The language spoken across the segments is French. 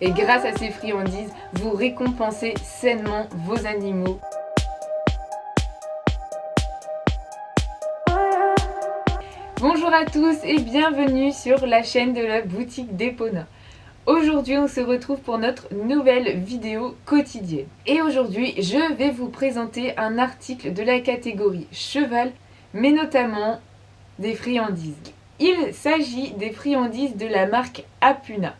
Et grâce à ces friandises, vous récompensez sainement vos animaux. Bonjour à tous et bienvenue sur la chaîne de la boutique d'Epona. Aujourd'hui, on se retrouve pour notre nouvelle vidéo quotidienne. Et aujourd'hui, je vais vous présenter un article de la catégorie cheval, mais notamment des friandises. Il s'agit des friandises de la marque Apuna.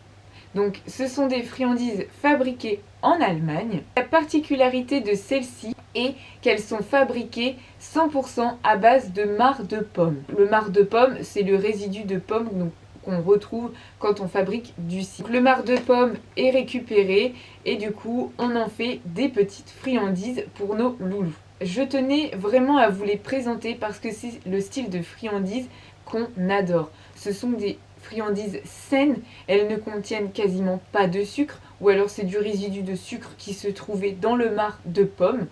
Donc, ce sont des friandises fabriquées en Allemagne. La particularité de celles-ci est qu'elles sont fabriquées 100% à base de marc de pomme. Le marc de pomme, c'est le résidu de pomme qu'on retrouve quand on fabrique du cidre. Le marc de pomme est récupéré et du coup, on en fait des petites friandises pour nos loulous. Je tenais vraiment à vous les présenter parce que c'est le style de friandises qu'on adore. Ce sont des friandises saines, elles ne contiennent quasiment pas de sucre, ou alors c'est du résidu de sucre qui se trouvait dans le marc de pomme.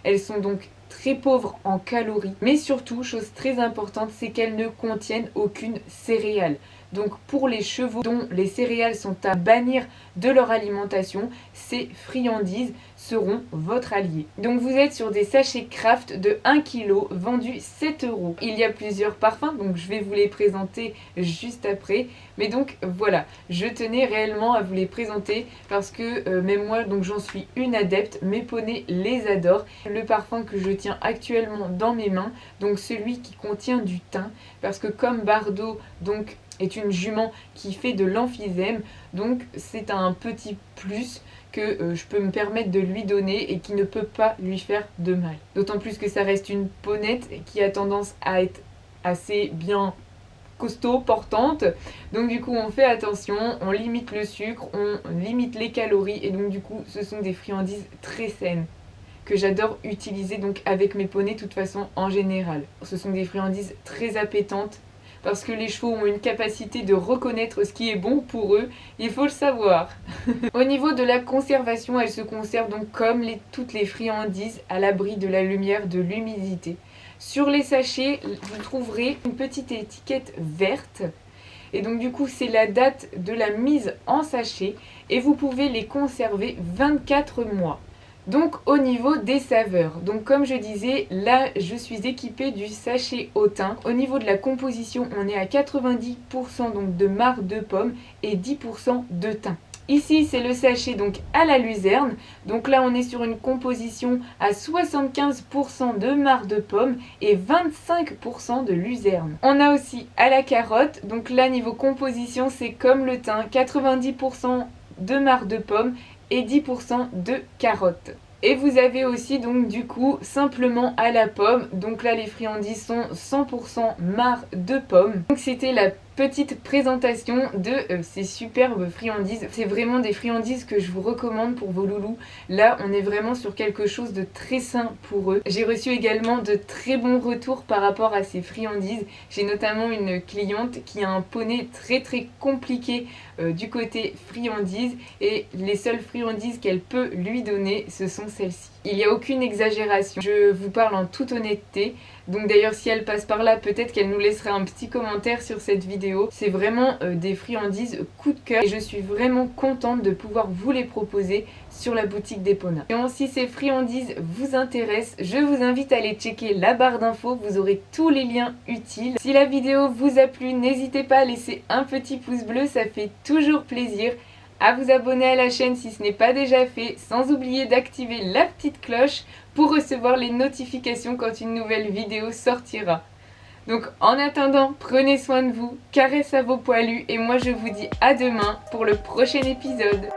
Elles sont donc très pauvres en calories, mais surtout, chose très importante, c'est qu'elles ne contiennent aucune céréale. Donc pour les chevaux dont les céréales sont à bannir de leur alimentation, ces friandises seront votre allié. Donc vous êtes sur des sachets Kraft de 1 kg vendus 7 €. Il y a plusieurs parfums, donc je vais vous les présenter juste après. Mais donc voilà, je tenais réellement à vous les présenter parce que même moi, donc j'en suis une adepte, mes poneys les adorent. Le parfum que je tiens actuellement dans mes mains, donc celui qui contient du thym, parce que comme Bardot, donc est une jument qui fait de l'emphysème, donc c'est un petit plus que je peux me permettre de lui donner et qui ne peut pas lui faire de mal. D'autant plus que ça reste une ponette qui a tendance à être assez bien costaud, portante, donc du coup on fait attention, on limite le sucre, on limite les calories et donc du coup ce sont des friandises très saines que j'adore utiliser donc avec mes poneys de toute façon en général. Ce sont des friandises très appétantes parce que les chevaux ont une capacité de reconnaître ce qui est bon pour eux, il faut le savoir. Au niveau de la conservation, elles se conservent donc comme toutes les friandises à l'abri de la lumière, de l'humidité. Sur les sachets, vous trouverez une petite étiquette verte. Et donc du coup, c'est la date de la mise en sachet et vous pouvez les conserver 24 mois. Donc au niveau des saveurs, donc comme je disais, là je suis équipée du sachet au thym. Au niveau de la composition, on est à 90% donc de marc de pomme et 10% de thym. Ici c'est le sachet donc à la luzerne, donc là on est sur une composition à 75% de marc de pomme et 25% de luzerne. On a aussi à la carotte, donc là niveau composition c'est comme le thym, 90% de marc de pomme et 10% de carottes. Et vous avez aussi donc du coup simplement à la pomme, donc là les friandises sont 100% marc de pomme. Donc c'était la petite présentation de ces superbes friandises. C'est vraiment des friandises que je vous recommande pour vos loulous. Là on est vraiment sur quelque chose de très sain pour eux. J'ai reçu également de très bons retours par rapport à ces friandises. J'ai notamment une cliente qui a un poney très compliqué du côté friandises et les seules friandises qu'elle peut lui donner ce sont celles-ci. Il n'y a aucune exagération, je vous parle en toute honnêteté. Donc d'ailleurs si elle passe par là, peut-être qu'elle nous laissera un petit commentaire sur cette vidéo. C'est vraiment des friandises coup de cœur et je suis vraiment contente de pouvoir vous les proposer sur la boutique d'Epona. Et si ces friandises vous intéressent, je vous invite à aller checker la barre d'infos, vous aurez tous les liens utiles. Si la vidéo vous a plu, n'hésitez pas à laisser un petit pouce bleu, ça fait toujours plaisir. À vous abonner à la chaîne si ce n'est pas déjà fait, sans oublier d'activer la petite cloche pour recevoir les notifications quand une nouvelle vidéo sortira. Donc en attendant, prenez soin de vous, caresse à vos poilus et moi je vous dis à demain pour le prochain épisode.